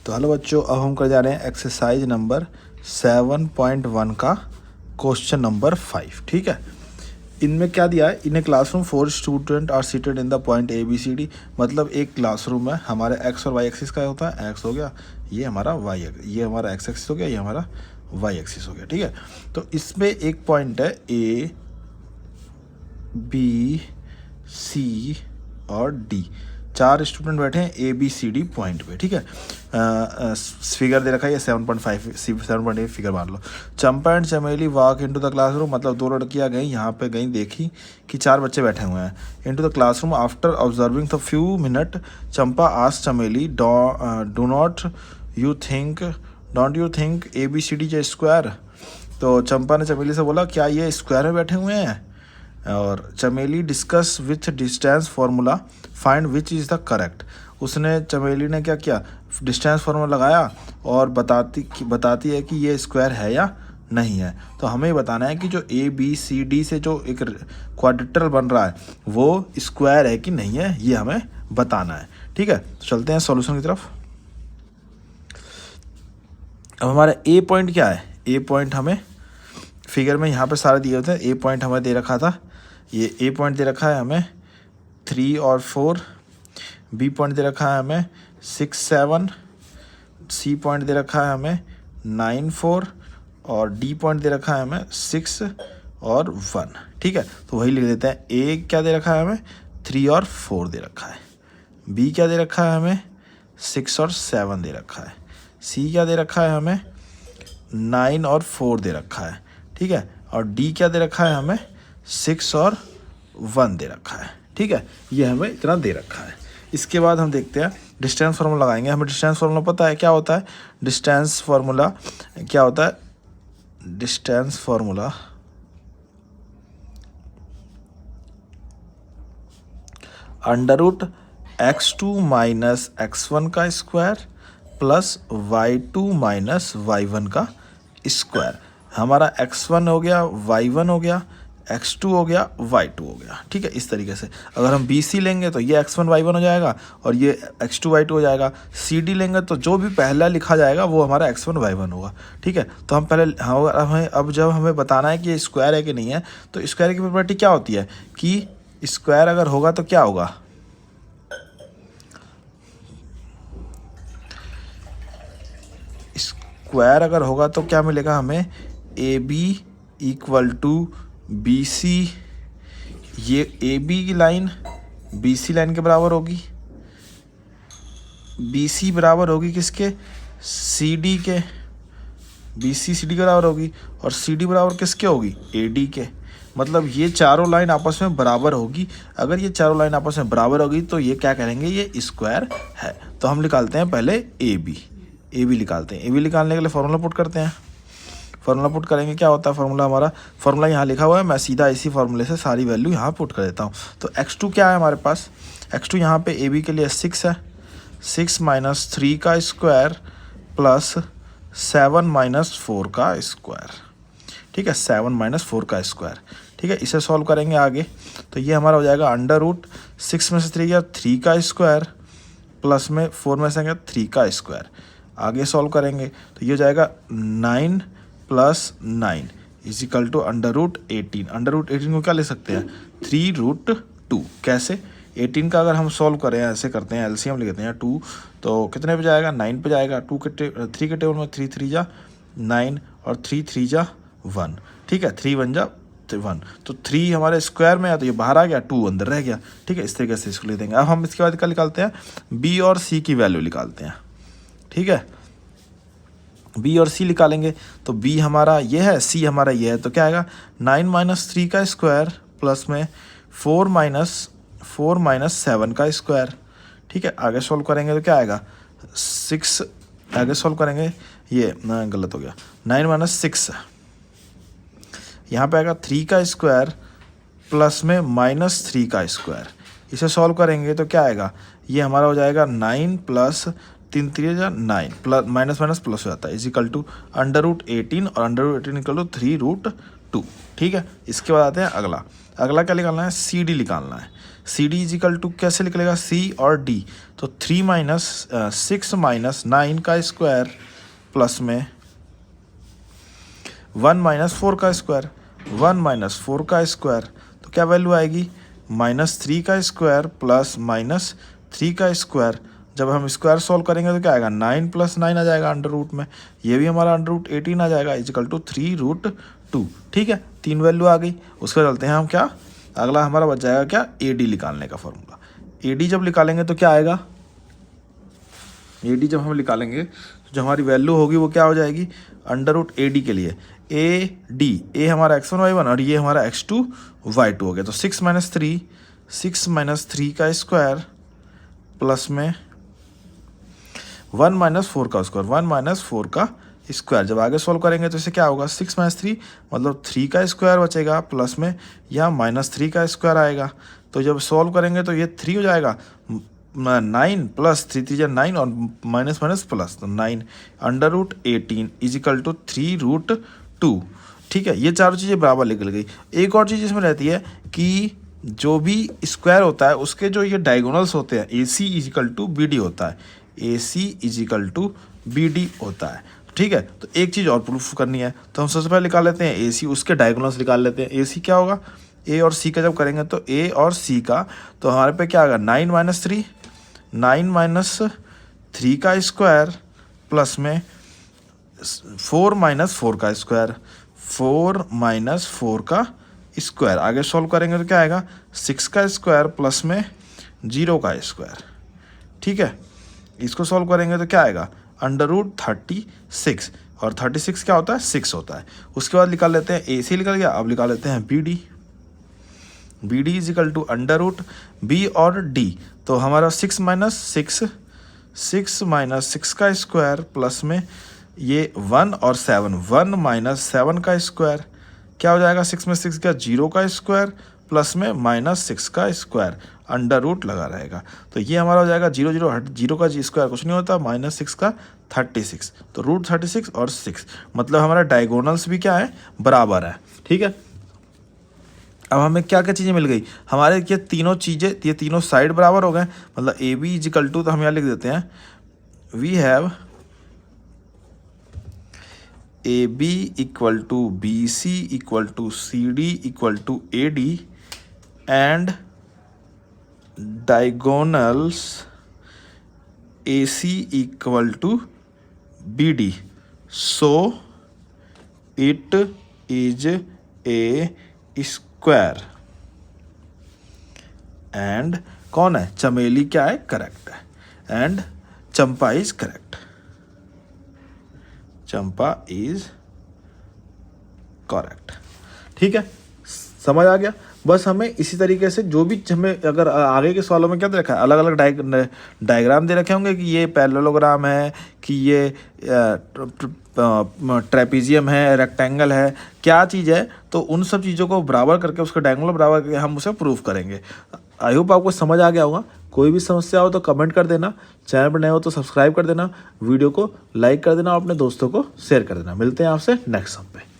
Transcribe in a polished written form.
तो हेलो बच्चों, अब हम कर जा रहे हैं एक्सरसाइज नंबर 7.1 का क्वेश्चन नंबर 5। ठीक है, इनमें क्या दिया है, in a classroom 4 student are seated in the point ABCD। मतलब एक क्लासरूम में हमारे एक्स और वाई एक्सिस का होता है। एक्स हो गया, ये हमारा वाई, ये हमारा एक्स एक्सिस हो गया, ये हमारा वाई एक्सिस हो गया। ठीक है, तो इसमें एक पॉइंट है A, B, C और D। 4 स्टूडेंट बैठे हैं ABCD पॉइंट पे। ठीक है, फिगर दे रखा है, ये 7.8 फिगर मान लो। चंपा एंड चमेली वॉक इनटू द क्लासरूम। मतलब 2 लड़कियां गई, यहाँ पे गई, देखी कि 4 बच्चे बैठे हुए हैं। Into the classroom after observing the few minute, Champa asked Chameli, don't you think ABCD is square. तो चंपा ने चमेली से बोला, क्या ये स्क्वायर में बैठे हुए हैं? और चमेली discuss with distance formula find which is the correct. उसने, चमेली ने क्या किया, डिस्टेंस फार्मूला लगाया और बताती है कि ये स्क्वायर है या नहीं है। तो हमें बताना है कि जो ABCD से जो एक क्वाड्रेटर बन रहा है वो स्क्वायर है कि नहीं है, ये हमें बताना है। ठीक है, तो चलते हैं सॉल्यूशन की तरफ। अब हमारा A पॉइंट क्या है? A पॉइंट हमें फिगर में यहाँ पे सारे दिए होते हैं। A पॉइंट हमें दे रखा था, ये A पॉइंट दे रखा है हमें 3 और 4। B पॉइंट दे रखा है हमें 6, 7। C पॉइंट दे रखा है हमें 9, 4 और D पॉइंट दे रखा है हमें 6 और 1। ठीक है, तो वही लिख देते हैं। A क्या दे रखा है हमें? 3 और 4 दे रखा है। B क्या दे रखा है हमें? 6 और 7 दे रखा है। C क्या दे रखा है हमें? 9 और 4 दे रखा है। ठीक है, और D क्या दे रखा है हमें? 6 और 1 दे रखा है। ठीक है, ये हमें इतना दे रखा है। इसके बाद हम देखते हैं डिस्टेंस फार्मूला लगाएंगे। हमें डिस्टेंस फार्मूला पता है क्या होता है। डिस्टेंस फार्मूला क्या होता है? Distance formula √x2 minus x1 का square plus y2 minus y1 का स्क्वायर। हमारा x1 हो गया, y1 हो गया, x2 हो गया, y2 हो गया। ठीक है, इस तरीके से अगर हम BC लेंगे तो ये x1 y1 हो जाएगा और ये x2 y2 हो जाएगा। CD लेंगे तो जो भी पहला लिखा जाएगा वो हमारा x1 y1 होगा। ठीक है, तो हम पहले हमें अब जब हमें बताना है कि ये स्क्वायर है कि नहीं है, तो स्क्वायर की प्रॉपर्टी क्या होती है कि स्क्वायर अगर होगा तो क्या होगा? स्क्वायर अगर होगा तो क्या मिलेगा हमें? AB equal to BC। ये AB की लाइन BC लाइन के बराबर होगी। BC बराबर होगी किसके? CD के। BC CD के बराबर होगी और CD बराबर किसके होगी? AD के। मतलब ये चारों लाइन आपस में बराबर होगी। अगर ये चारों लाइन आपस में बराबर होगी तो ये क्या करेंगे? ये स्क्वायर है। तो हम निकालते हैं पहले AB निकालते हैं। AB निकालने के लिए फॉर्मूला पुट करते हैं। फॉर्मूला पुट करेंगे, क्या होता है फॉर्मूला हमारा? फॉर्मूला यहाँ लिखा हुआ है, मैं सीधा इसी फॉर्मूले से सारी वैल्यू यहाँ पुट कर देता हूँ। तो x2 क्या है हमारे पास? x2 यहाँ पे AB के लिए 6 है। 6 माइनस 3 का स्क्वायर प्लस 7 माइनस 4 का स्क्वायर। ठीक है, 7 माइनस 4 का स्क्वायर। ठीक है, इसे सॉल्व करेंगे आगे तो ये हमारा हो जाएगा √6 में से 3 गया 3 का स्क्वायर प्लस में 4 में से गया 3 का स्क्वायर। आगे सॉल्व करेंगे तो ये हो जाएगा 9 प्लस 9 इज इक्वल टू √18। √18 को क्या ले सकते हैं? 3√2। कैसे? 18 का अगर हम सॉल्व करें, ऐसे करते हैं, LCM लिखते हैं 2, तो कितने पे जाएगा? 9 पे जाएगा। 3 के टेबल में 3 3 जा 9 और 3 3 जा 1। ठीक है, 3 1 जा 1, तो 3 हमारे स्क्वायर में है तो ये बाहर आ गया, 2 अंदर रह गया। ठीक है, इस तरीके से इसको लिख देंगे। अब हम इसके बाद क्या निकालते हैं? B और C की वैल्यू निकालते हैं। ठीक है, B और C निकालेंगे तो B हमारा ये है, C हमारा ये है, तो क्या आएगा? 9 माइनस 3 का स्क्वायर प्लस में 4 माइनस 7 का स्क्वायर। ठीक है, आगे सॉल्व करेंगे तो क्या आएगा? 6। आगे सॉल्व करेंगे, ये गलत हो गया, 9 माइनस 6 यहाँ पे आएगा 3 का स्क्वायर प्लस में -3 का स्क्वायर। इसे सॉल्व करेंगे तो क्या आएगा? ये हमारा हो जाएगा 9 प्लस 3 3 जा 9 प्लस माइनस प्लस हो जाता है इज इक्वल टू √18 और √18 इक्वल टू 3√2। 2। ठीक है, इसके बाद आते हैं अगला क्या निकालना है, सी डी निकालना है। C D is equal to कैसे निकलेगा, सी और डी, तो 3 - 6 - 9 का स्क्वायर प्लस में 1 - 4 का स्क्वायर, 1 - 4 का स्क्वायर, तो क्या वैल्यू आएगी, -3 का स्क्वायर प्लस -3 का स्क्वायर। जब हम स्क्वायर सॉल्व करेंगे तो क्या आएगा, 9 + 9 आ जाएगा अंडर रूट में, ये भी हमारा अंडर रूट 18 आ जाएगा, इजिकल टू 3√2। ठीक है, 3 वैल्यू आ गई। उसके बाद चलते हैं हम क्या, अगला हमारा बच जाएगा क्या, ए डी निकालने का फॉर्मूला। ए डी जब निकालेंगे तो क्या आएगा, ए डी जब हम निकालेंगे तो जो हमारी वैल्यू होगी वो क्या हो जाएगी, अंडर रूट ए डी के लिए ए डी, ए हमारा x1 y1 और ये हमारा x2 y2 हो गया। तो 6 - 3 का स्क्वायर प्लस में 1 - 4 का स्क्वायर, 1 - 4 का स्क्वायर। जब आगे सॉल्व करेंगे तो इसे क्या होगा, 6 - 3 मतलब 3 का स्क्वायर बचेगा, प्लस में यहाँ -3 का स्क्वायर आएगा। तो जब सॉल्व करेंगे तो ये 3 हो जाएगा, 9 + 3 × 3 = 9 और माइनस प्लस, तो 9 अंडर रूट 18 इजिकल टू 3√2। ठीक है, ये चारों चीज़ें बराबर निकल गई। एक और चीज़ इसमें रहती है कि जो भी स्क्वायर होता है उसके जो ये डायगोनल्स होते हैं, ए सी इजिकल टू बी डी होता है, ए सी इजिकल टू बी डी होता है। ठीक है, तो एक चीज़ और प्रूफ करनी है, तो हम सबसे पहले निकाल लेते हैं ए सी, उसके डायगोनल्स निकाल लेते हैं। ए सी क्या होगा, ए और सी का जब करेंगे तो ए और सी का, तो हमारे पे क्या आएगा, 9 - 3 का स्क्वायर प्लस में 4 - 4 का स्क्वायर, 4 - 4 का स्क्वायर। आगे सॉल्व करेंगे तो क्या आएगा, 6 का स्क्वायर प्लस में 0 का स्क्वायर। ठीक है, इसको सॉल्व करेंगे तो क्या आएगा, अंडर रूट 36, और 36 क्या होता है, 6 होता है। उसके बाद निकाल लेते हैं ए सी निकल गया, अब निकाल लेते हैं B D. B D is equal to under root B और डी, तो हमारा 6 - 6 का स्क्वायर प्लस में ये 1 और 7, 1 - 7 का स्क्वायर, क्या हो जाएगा, 6 में 6 का 0 का स्क्वायर प्लस में -6 का स्क्वायर, अंडर रूट लगा रहेगा। तो ये हमारा हो जाएगा 0 0 हट, 0 का स्क्वायर कुछ नहीं होता, -6 का 36, तो √36 और 6, मतलब हमारा डायगोनल्स भी क्या है, बराबर है। ठीक है, अब हमें क्या क्या चीज़ें मिल गई, हमारे ये तीनों चीज़ें, ये तीनों साइड बराबर हो गए, मतलब ए बी इजिकल टू, तो हम यहाँ लिख देते हैं, we have A B equal to B C equal to C D equal to A D and diagonals A C equal to B D, so it is a square. And कौन है, चमेली क्या है, करेक्ट है, and Champa is correct, Champa is correct. ठीक है, समझ आ गया। बस हमें इसी तरीके से जो भी हमें, अगर आगे के सवालों में क्या दे रखा है, अलग अलग डायग्राम दे रखे होंगे कि ये पैरेललोग्राम है, कि ये ट्रेपीजियम है, रेक्टेंगल है, क्या चीज़ है, तो उन सब चीज़ों को बराबर करके, उसका डायगोनल बराबर करके हम उसे प्रूफ करेंगे। आई होप आपको समझ आ गया होगा। कोई भी समस्या हो तो कमेंट कर देना, चैनल पर नए हो तो सब्सक्राइब कर देना, वीडियो को लाइक कर देना और अपने दोस्तों को शेयर कर देना। मिलते हैं आपसे नेक्स्ट सम पे।